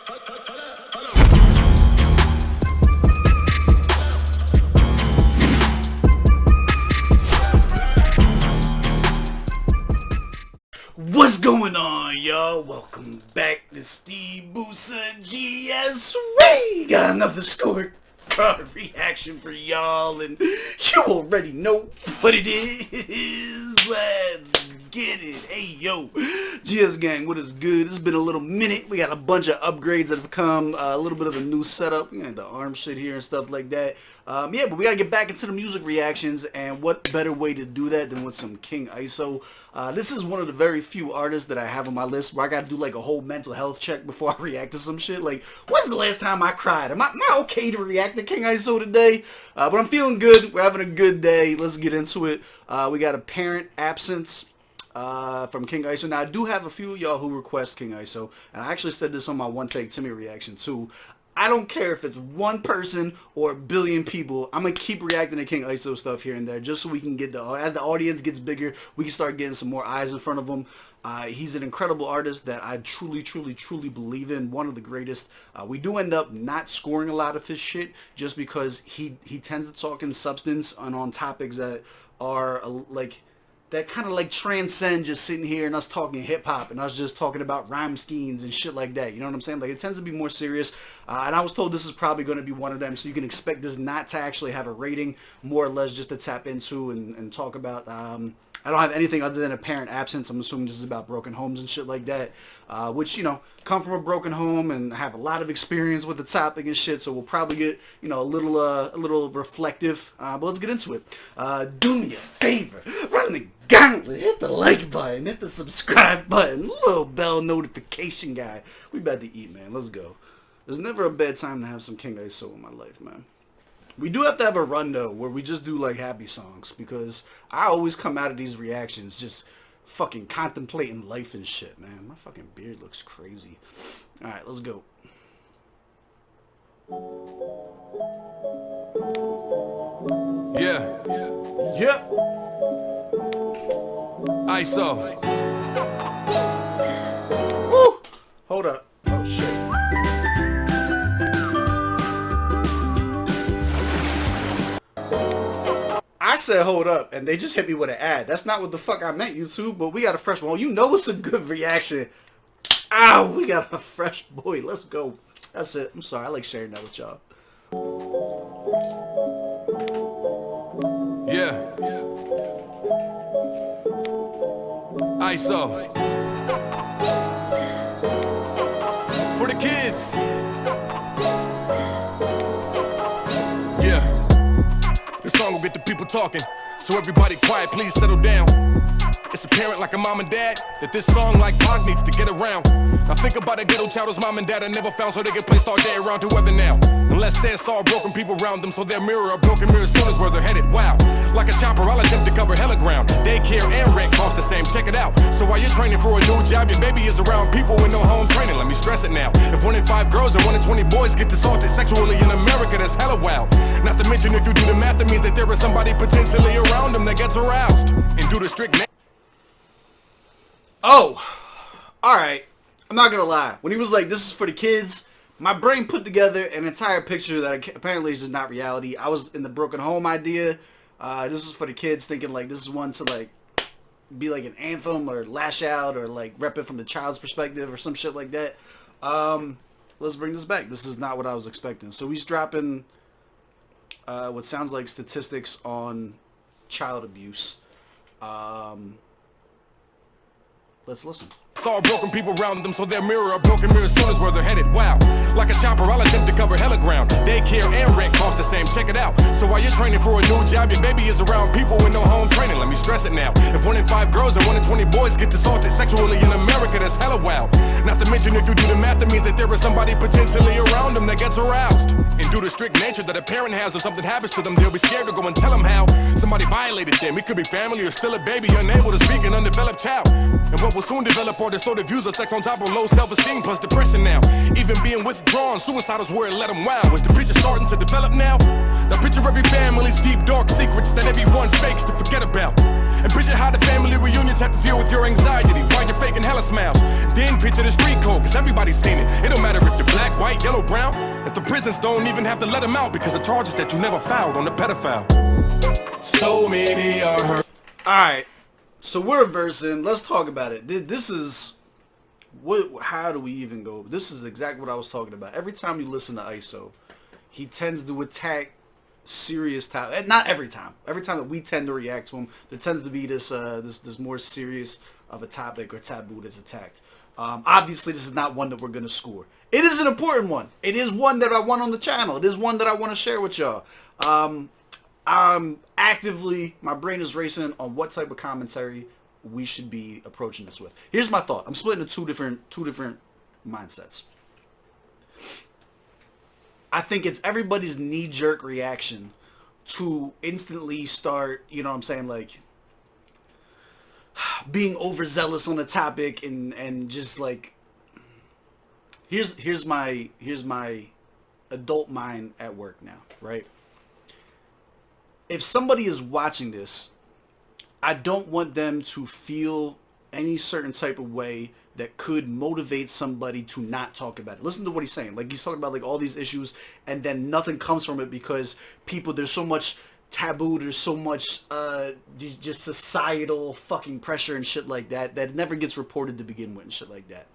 What's going on, y'all? Welcome back to SteveBussaGS. We got another scorecard reaction for y'all, and you already know what it is. Let's get it. Hey, yo, GSGang, what is good? It's been a little minute. We got a bunch of upgrades that have come, a little bit of a new setup, the arm shit here and stuff like that. Yeah, but we gotta get back into the music reactions, and what better way to do that than with some King ISO. This is one of the very few artists that I have on my list where I gotta do like a whole mental health check before I react to some shit. Like, when's the last time I cried? Am I okay to react to King ISO today? But I'm feeling good. We're having a good day. Let's get into it. We got Apparent Absence from King ISO. Now, I do have a few of y'all who request King ISO, and I actually said this on my One Take Timmy reaction too. I don't care if it's one person or a billion people. I'm going to keep reacting to King ISO stuff here and there just so we can get as the audience gets bigger, we can start getting some more eyes in front of him. He's an incredible artist that I truly believe in. One of the greatest. We do end up not scoring a lot of his shit just because he tends to talk in substance and on topics that are that kind of like transcend just sitting here and us talking hip-hop and us just talking about rhyme schemes and shit like that. You know what I'm saying? Like, it tends to be more serious. And I was told this is probably going to be one of them, so you can expect this not to actually have a rating, more or less just to tap into and talk about. I don't have anything other than Apparent Absence. I'm assuming this is about broken homes and shit like that, which, come from a broken home and have a lot of experience with the topic and shit, so we'll probably get, a little reflective, but let's get into it. Do me a favor, run the gauntlet, hit the like button, hit the subscribe button, little bell notification guy. We about to eat, man. Let's go. There's never a bad time to have some King ISO in my life, man. We do have to have a run, though, where we just do, like, happy songs, because I always come out of these reactions just fucking contemplating life and shit, man. My fucking beard looks crazy. Alright, let's go. Yeah. Yep. ISO. Woo! Hold up. Oh, shit. I said hold up, and they just hit me with an ad. That's not what the fuck I meant, YouTube, but we got a fresh one. You know it's a good reaction. Ow, we got a fresh boy. Let's go. That's it. I'm sorry. I like sharing that with y'all. Yeah. ISO. For the kids. Yeah. This song will get the people talking. So everybody quiet, please settle down. It's apparent like a mom and dad that this song like Pac needs to get around. Now think about a ghetto child whose mom and dad are never found, so they get placed all day around whoever now. And let's say it's all broken people around them, so their mirror, a broken mirror soon is where they're headed. Wow, like a chopper, I'll attempt to cover hella ground. Daycare and rent cost the same, check it out. So while you're training for a new job, your baby is around people with no home training. Let me stress it now. If 1 in 5 girls and 1 in 20 boys get assaulted sexually in America, that's hella wild. Not to mention if you do the math, that means that there is somebody potentially around them that gets aroused. And due to strict Oh, alright. I'm not gonna lie. When he was like, this is for the kids, my brain put together an entire picture that apparently is just not reality. I was in the broken home idea. This is for the kids, thinking like this is one to like be like an anthem or lash out or like rep it from the child's perspective or some shit like that. Let's bring this back. This is not what I was expecting. So he's dropping what sounds like statistics on child abuse. Let's listen. It's all broken people around them, so their mirror, a broken mirror soon is where they're headed. Wow, like a chopper, I'll attempt to cover hella ground. Daycare and rent cost the same, check it out. So while you're training for a new job, your baby is around people with no home training. Let me stress it now. If 1 in 5 girls and 1 in 20 boys get assaulted sexually in America, that's hella wild. Not to mention if you do the math, that means that there is somebody potentially around them that gets aroused. And due to strict nature that a parent has, if something happens to them, they'll be scared to go and tell them how somebody violated them. It could be family or still a baby, unable to speak, an undeveloped child. And what will soon develop are distorted views of sex on top of low self-esteem plus depression now. Even being withdrawn, suicide is where it let them wow. Is the picture starting to develop now? Now picture every family's deep dark secrets that everyone fakes to forget about. And picture how the family reunions have to feel with your anxiety while you're faking hella smiles. Then picture the street code, cause everybody's seen it. It don't matter if you're black, white, yellow, brown. That the prisons don't even have to let them out because of charges that you never filed on the pedophile. So many are hurt. Alright, so we're versing. Let's talk about it. This is... how do we even go? This is exactly what I was talking about. Every time you listen to ISO, he tends to attack serious topics. Not every time. Every time that we tend to react to him, there tends to be this this more serious of a topic or taboo that's attacked. Obviously, this is not one that we're going to score. It is an important one. It is one that I want on the channel. It is one that I want to share with y'all. I'm actively, my brain is racing on what type of commentary we should be approaching this with. Here's my thought. I'm splitting into two different mindsets. I think it's everybody's knee-jerk reaction to instantly start, you know what I'm saying, like being overzealous on a topic and just like here's my adult mind at work now, right? If somebody is watching this, I don't want them to feel any certain type of way that could motivate somebody to not talk about it. Listen to what he's saying. Like, he's talking about like all these issues and then nothing comes from it because people, there's so much taboo, there's so much just societal fucking pressure and shit like that that never gets reported to begin with and shit like that.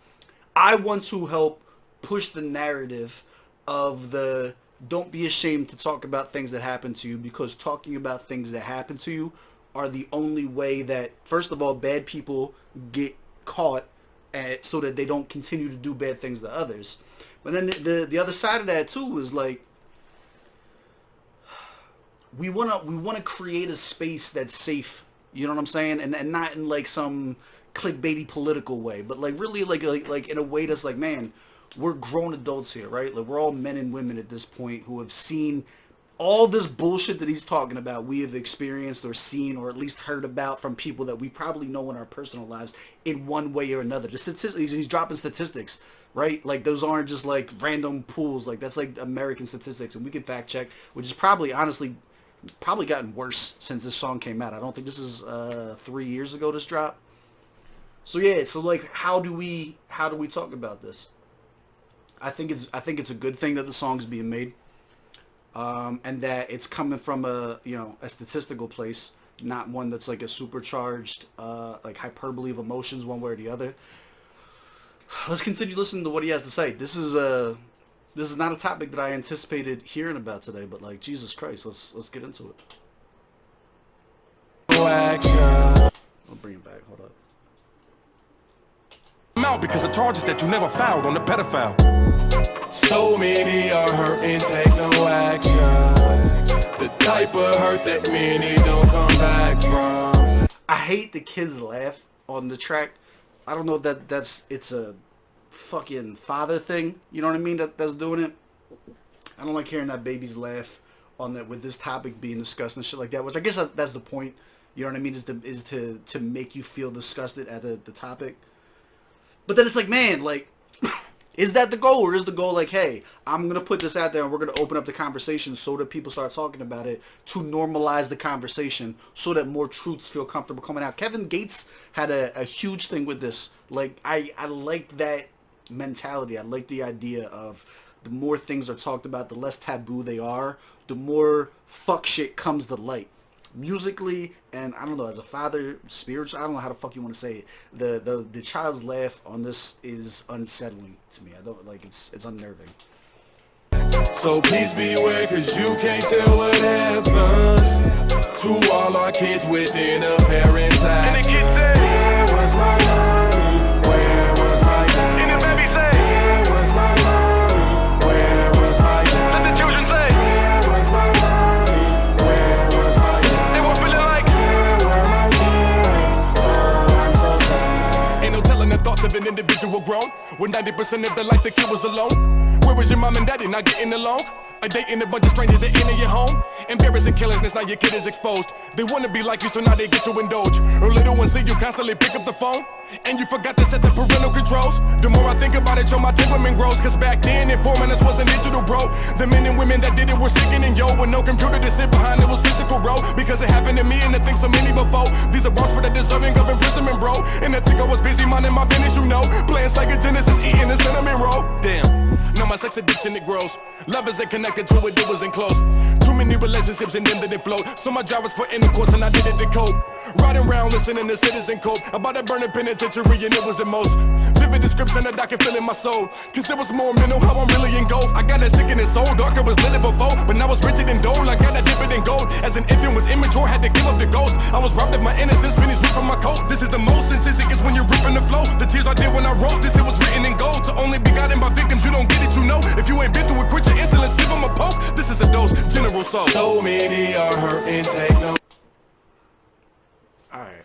I want to help push the narrative of the don't be ashamed to talk about things that happen to you, because talking about things that happen to you are the only way that, first of all, bad people get caught so that they don't continue to do bad things to others. But then the other side of that too is like we wanna create a space that's safe, you know what I'm saying, and not in like some clickbaity political way, but like really like in a way that's like, man, we're grown adults here, right? Like, we're all men and women at this point who have seen all this bullshit that he's talking about. We have experienced or seen or at least heard about from people that we probably know in our personal lives in one way or another. The statistics, he's dropping statistics, right? Like, those aren't just like random pools. Like, that's like American statistics, and we can fact check, which is probably, honestly, probably gotten worse since this song came out. I don't think this is 3 years ago this dropped. So yeah, so like, how do we talk about this? I think it's a good thing that the song's being made, and that it's coming from a statistical place, not one that's like a supercharged like hyperbole of emotions one way or the other. Let's continue listening to what he has to say. This is not a topic that I anticipated hearing about today, but like, Jesus Christ, let's get into it. I'll bring it back. Hold up. Out because of charges that you never filed on the pedophile. So many are hurt and take no action. The type of hurt that many don't come back from. I hate the kids laugh on the track. I don't know if it's a fucking father thing, you know what I mean, that's doing it. I don't like hearing that babies laugh on that with this topic being discussed and shit like that, which I guess that's the point, you know what I mean, is to make you feel disgusted at the topic. But then it's like, man, like, is that the goal? Or is the goal like, hey, I'm going to put this out there and we're going to open up the conversation so that people start talking about it, to normalize the conversation so that more truths feel comfortable coming out. Kevin Gates had a huge thing with this. Like, I like that mentality. I like the idea of the more things are talked about, the less taboo they are, the more fuck shit comes to light. Musically, and I don't know, as a father, spiritual, I don't know how the fuck you want to say it. The child's laugh on this is unsettling to me. I don't like, it's unnerving. So please beware, cause you can't tell what happens to all our kids within a parent's house. Where was my mommy? Where was my dad? And the baby say, where was my mommy? Where was my dad? Let the children say, where was my mommy? Where was my dad? They were feeling like, where were my parents? Oh, I'm so sad. Ain't no telling the thoughts of an individual grown when 90% of their life the kid was alone. Where was your mom and daddy not getting along? Dating a bunch of strangers that enter your home. Embarrassing carelessness, now your kid is exposed. They wanna be like you, so now they get to indulge. Or little ones see you constantly pick up the phone, and you forgot to set the parental controls. The more I think about it, yo, my temperament grows. Cause back then, informing us wasn't digital, bro. The men and women that did it were sickening, yo. With no computer to sit behind, it was physical, bro. Because it happened to me and I think so many before. These are bars for the deserving of imprisonment, bro. And I think I was busy minding my business, you know. Playing Sega Genesis, eating a cinnamon roll. Damn, now my sex addiction, it grows. Lovers ain't connected to it, it wasn't close. Too many relationships and them didn't float. So my job was for intercourse and I did it to cope. Riding around listening to Citizen Cope about that burning penitentiary, and it was the most vivid description that I can feel in my soul. Cause it was more mental how I'm really engulfed. I got that sick in the soul, darker was lit before, but now it's richer than gold. I got that dip it in gold. As an infant was immature, had to give up the ghost. I was robbed of my innocence, pennies ripped from my coat. This is the most intense it gets when you're ripping the flow. The tears I did when I wrote this, it was written in gold. To only be gotten by victims, you don't get it, you know. If you ain't been through it, quit your insolence, give them a poke. This is a dose, general soul. So many are hurting, take no. Alright,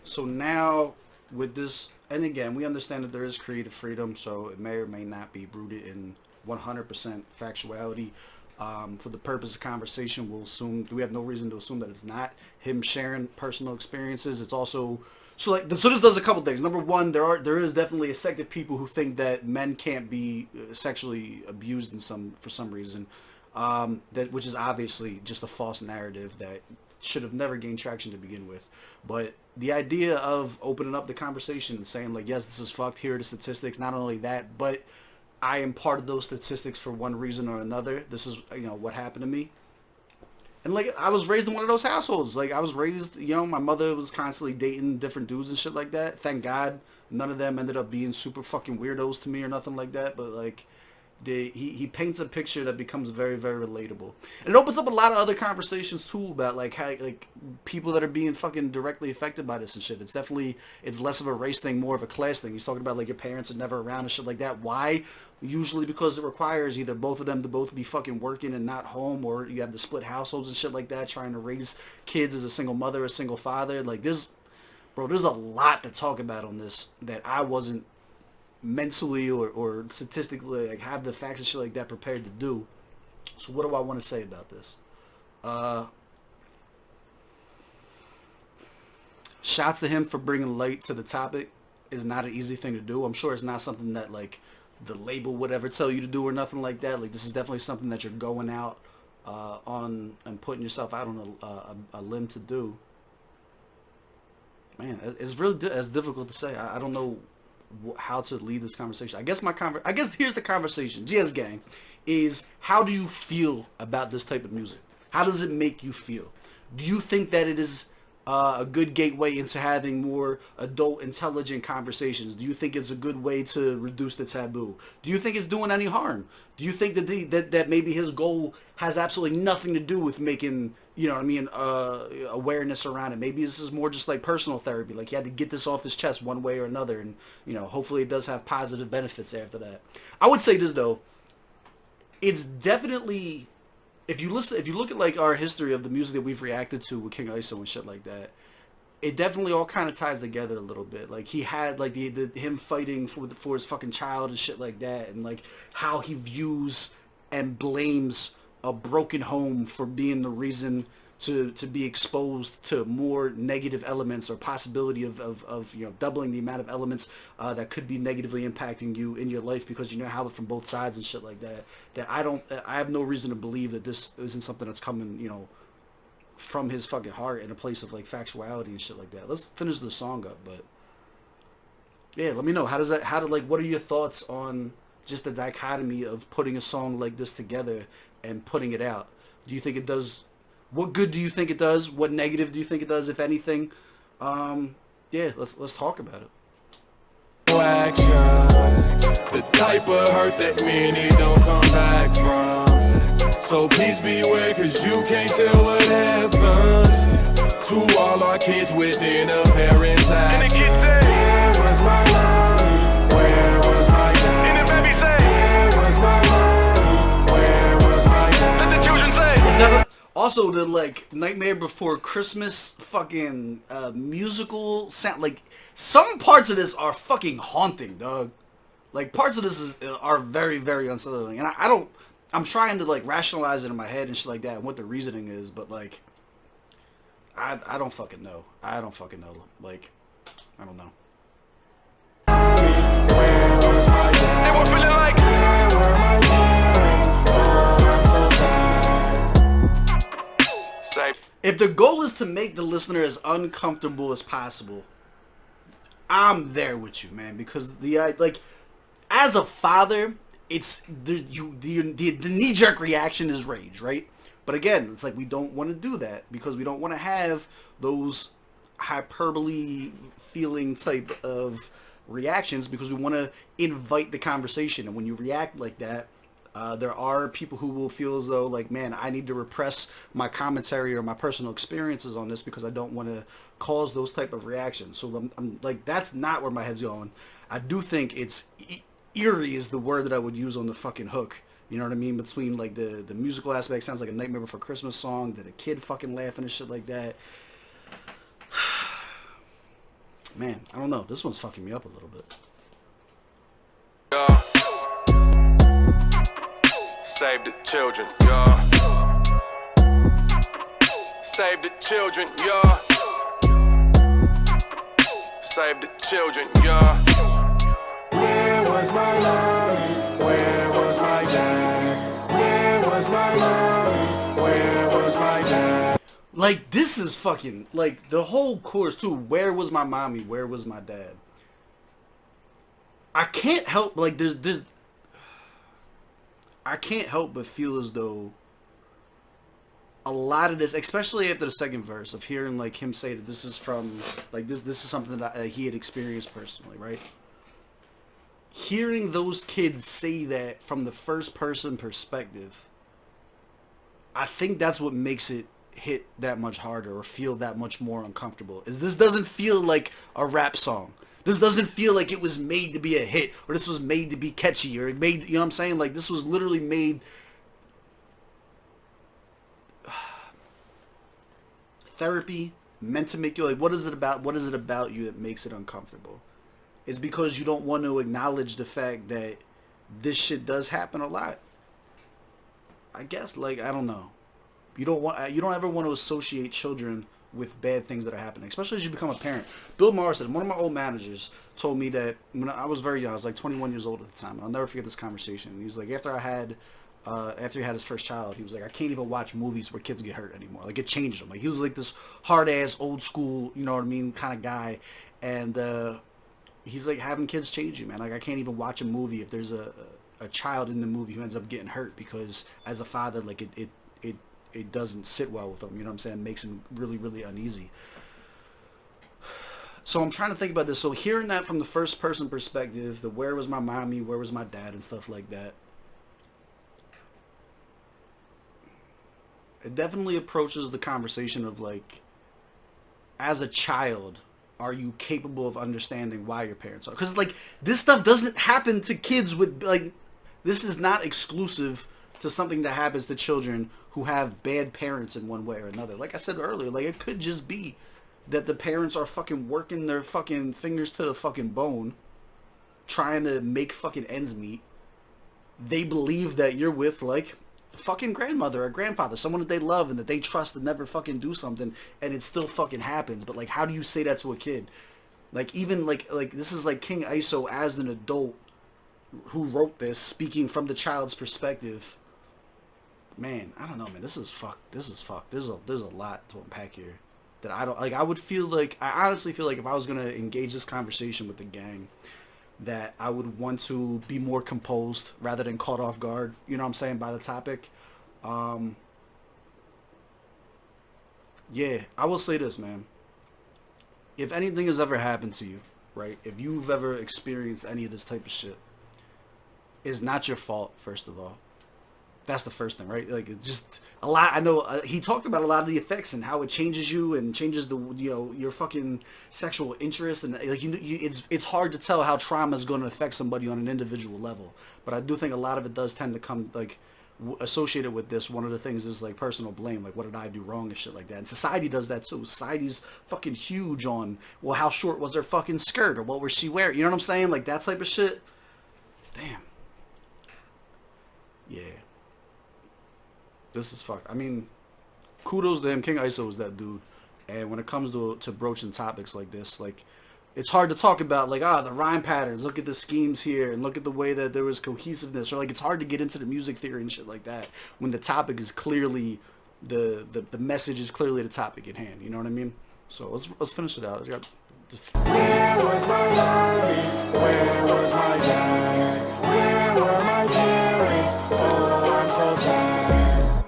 so now with this, and again, we understand that there is creative freedom, so it may or may not be rooted in 100% factuality. For the purpose of conversation, we'll assume, we have no reason to assume that it's not him sharing personal experiences. It's also, so this does a couple things. Number one, there is definitely a sect of people who think that men can't be sexually abused for some reason, which is obviously just a false narrative that should have never gained traction to begin with. But the idea of opening up the conversation and saying like, yes, this is fucked, here are the statistics, not only that, but I am part of those statistics for one reason or another. This is, what happened to me. And like, I was raised in one of those households. Like, I was raised, my mother was constantly dating different dudes and shit like that. Thank God none of them ended up being super fucking weirdos to me or nothing like that. But like, he paints a picture that becomes very, very relatable. And it opens up a lot of other conversations too about like how like people that are being fucking directly affected by this and shit. It's less of a race thing, more of a class thing. He's talking about like your parents are never around and shit like that. Why? Usually because it requires either both of them to both be fucking working and not home, or you have the split households and shit like that, trying to raise kids as a single mother, a single father. Like there's a lot to talk about on this that I wasn't mentally or statistically like have the facts and shit like that prepared to do. So what do I want to say about this? Shouts to him for bringing light to the topic. Is not an easy thing to do. I'm sure it's not something that like the label would ever tell you to do or nothing like that. Like this is definitely something that you're going out on and putting yourself out on a limb to do. Man, it's really it's difficult to say. I don't know how to lead this conversation. I guess here's the conversation. GSGang is, how do you feel about this type of music? How does it make you feel? Do you think that it is a good gateway into having more adult, intelligent conversations? Do you think it's a good way to reduce the taboo? Do you think it's doing any harm? Do you think that that maybe his goal has absolutely nothing to do with making, awareness around it? Maybe this is more just like personal therapy. Like he had to get this off his chest one way or another, and hopefully it does have positive benefits after that. I would say this though, it's definitely, if you look at like our history of the music that we've reacted to with King ISO and shit like that, it definitely all kind of ties together a little bit. Like he had like him fighting for his fucking child and shit like that, and like how he views and blames a broken home for being the reason to be exposed to more negative elements, or possibility of doubling the amount of elements that could be negatively impacting you in your life because you have it from both sides and shit like that. That I have no reason to believe that this isn't something that's coming from his fucking heart in a place of like factuality and shit like that. Let's finish the song up, but yeah, let me know what are your thoughts on just the dichotomy of putting a song like this together and putting it out? Do you think it does? What good do you think it does? What negative do you think it does, if anything? Yeah, let's talk about it. Action, the type of hurt that many don't come back from. So please beware, cause you can't tell what happens to all our kids within a parent's house. Where was my love? Where was my dad? And the baby say, where was my love? Where was my dad? Let the children say. It's never. Also, the like Nightmare Before Christmas fucking musical sound, like some parts of this are fucking haunting, dog. Like parts of this are very, very unsettling, and I'm trying to like rationalize it in my head and shit like that and what the reasoning is, but like I don't fucking know. I don't fucking know. Like, I don't know. If the goal is to make the listener as uncomfortable as possible, I'm there with you, man. Because like, as a father, it's the knee-jerk reaction is rage, right? But again, it's like we don't want to do that because we don't want to have those hyperbole feeling type of reactions because we want to invite the conversation. And when you react like that, there are people who will feel as though like, man, I need to repress my commentary or my personal experiences on this because I don't want to cause those type of reactions. So I'm like, that's not where my head's going. I do think it's eerie is the word that I would use on the fucking hook. You know what I mean? Between like the musical aspect, sounds like a Nightmare Before Christmas song, that a kid fucking laughing and shit like that. Man, I don't know. This one's fucking me up a little bit. Save the children, yeah. Save the children, yeah. Save the children, yeah. Where was my mommy? Where was my dad? Where was my mommy? Where was my dad? Like, this is fucking, like, the whole chorus, too. Where was my mommy? Where was my dad? I can't help, like, there's I can't help but feel as though a lot of this, especially after the second verse, of hearing, like, him say that this is from, like, this is something that he had experienced personally, right? Hearing those kids say that from the first person perspective, I think that's what makes it hit that much harder or feel that much more uncomfortable. Is this doesn't feel like a rap song. This doesn't feel like it was made to be a hit or this was made to be catchy or it made, you know what I'm saying? Like, this was literally made therapy, meant to make you, like, what is it about you that makes it uncomfortable? It's because you don't want to acknowledge the fact that this shit does happen a lot. I guess, like, I don't know. You don't ever want to associate children with bad things that are happening, especially as you become a parent. Bill Morrison, one of my old managers, told me that when I was very young, I was like 21 years old at the time, and I'll never forget this conversation. He was like, after he had his first child, he was like, I can't even watch movies where kids get hurt anymore. Like, it changed him. Like, he was like this hard-ass, old-school, you know what I mean, kind of guy. And he's like, having kids change you, man. Like, I can't even watch a movie if there's a child in the movie who ends up getting hurt because, as a father, like, it doesn't sit well with him. You know what I'm saying? It makes him really, really uneasy. So I'm trying to think about this. So hearing that from the first-person perspective, the where was my mommy, where was my dad, and stuff like that, it definitely approaches the conversation of, like, as a child, are you capable of understanding why your parents are? Because, like, this stuff doesn't happen to kids with, like, this is not exclusive to something that happens to children who have bad parents in one way or another. Like I said earlier, like, it could just be that the parents are fucking working their fucking fingers to the fucking bone, trying to make fucking ends meet. They believe that you're with, like, fucking grandmother or grandfather, someone that they love and that they trust to never fucking do something, and it still fucking happens. But, like, how do you say that to a kid? Like, even like this is like King ISO as an adult who wrote this, speaking from the child's perspective. Man, I don't know, man. This is fucked. There's a lot to unpack here that I don't like. I honestly feel like if I was gonna engage this conversation with the gang, that I would want to be more composed rather than caught off guard, you know what I'm saying, by the topic. Yeah, I will say this, man. If anything has ever happened to you, right, if you've ever experienced any of this type of shit, it's not your fault, first of all. That's the first thing, right? Like, it's just a lot. I know he talked about a lot of the effects and how it changes you and changes the, you know, your fucking sexual interest, and like it's hard to tell how trauma is going to affect somebody on an individual level. But I do think a lot of it does tend to come, like, associated with this. One of the things is, like, personal blame, like, what did I do wrong and shit like that. And society does that too. Society's fucking huge on, well, how short was her fucking skirt, or what was she wearing? You know what I'm saying? Like, that type of shit. Damn. Yeah. This is fuck. I mean, kudos to him. King ISO is that dude. And when it comes to broaching topics like this, like, it's hard to talk about, like, the rhyme patterns, look at the schemes here, and look at the way that there was cohesiveness, or, like, it's hard to get into the music theory and shit like that when the topic is clearly, the message is clearly the topic at hand, you know what I mean? So, let's finish it out. Where was my mommy? Where was my dad? Where were my parents? Oh, I'm so sad.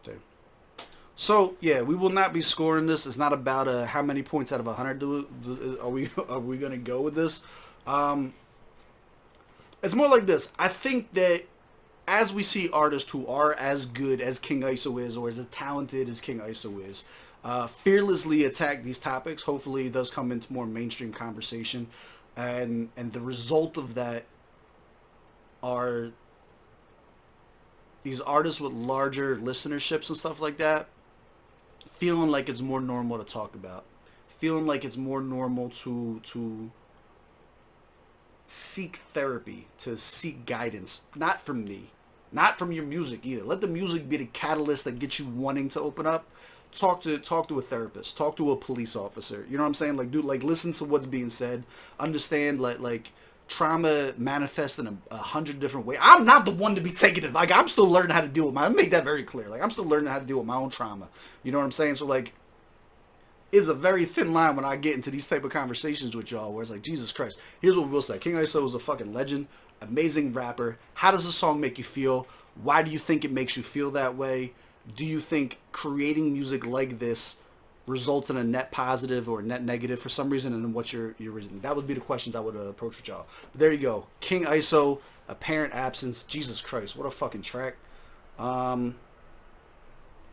Damn. So yeah, we will not be scoring this. It's not about how many points out of 100 are we gonna go with this. It's more like this. I think that as we see artists who are as good as King ISO is, or as talented as King ISO is, fearlessly attack these topics, hopefully it does come into more mainstream conversation, and the result of that are these artists with larger listenerships and stuff like that feeling like it's more normal to talk about, feeling like it's more normal to seek therapy, to seek guidance, not from me, not from your music either. Let the music be the catalyst that gets you wanting to open up. Talk to a therapist, talk to a police officer. You know what I'm saying? Like, dude, like, listen to what's being said. Understand, like trauma manifests in 100 different ways. I'm not the one to be taking it. Like, I'm still learning how to deal with I make that very clear. Like, I'm still learning how to deal with my own trauma. You know what I'm saying? So, like, it's a very thin line when I get into these type of conversations with y'all, where it's like, Jesus Christ. Here's what we'll say. King ISO is a fucking legend, amazing rapper. How does the song make you feel? Why do you think it makes you feel that way? Do you think creating music like this results in a net positive or net negative for some reason, and then what's your reason? That would be the questions I would approach with y'all. But there you go. King ISO, Apparent Absence. Jesus Christ, what a fucking track.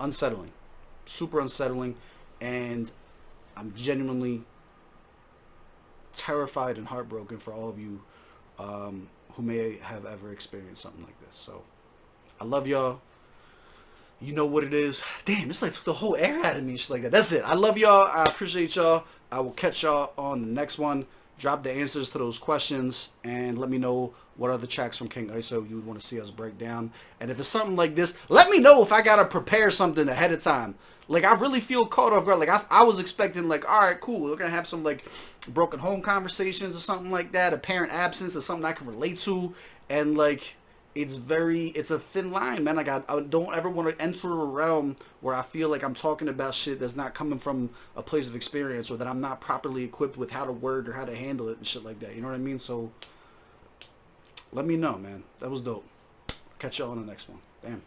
Unsettling. Super unsettling. And I'm genuinely terrified and heartbroken for all of you who may have ever experienced something like this. So, I love y'all. You know what it is. Damn, this like took the whole air out of me. Shit like that. That's it. I love y'all. I appreciate y'all. I will catch y'all on the next one. Drop the answers to those questions and let me know what other tracks from King ISO you would want to see us break down. And if it's something like this, let me know if I gotta prepare something ahead of time. Like, I really feel caught off guard. Like, I was expecting, like, all right, cool, we're gonna have some like broken home conversations or something like that. Apparent absence is something I can relate to, and like, it's a thin line, man. Like, I don't ever want to enter a realm where I feel like I'm talking about shit that's not coming from a place of experience, or that I'm not properly equipped with how to word or how to handle it and shit like that. You know what I mean? So, let me know, man. That was dope. Catch y'all on the next one. Damn.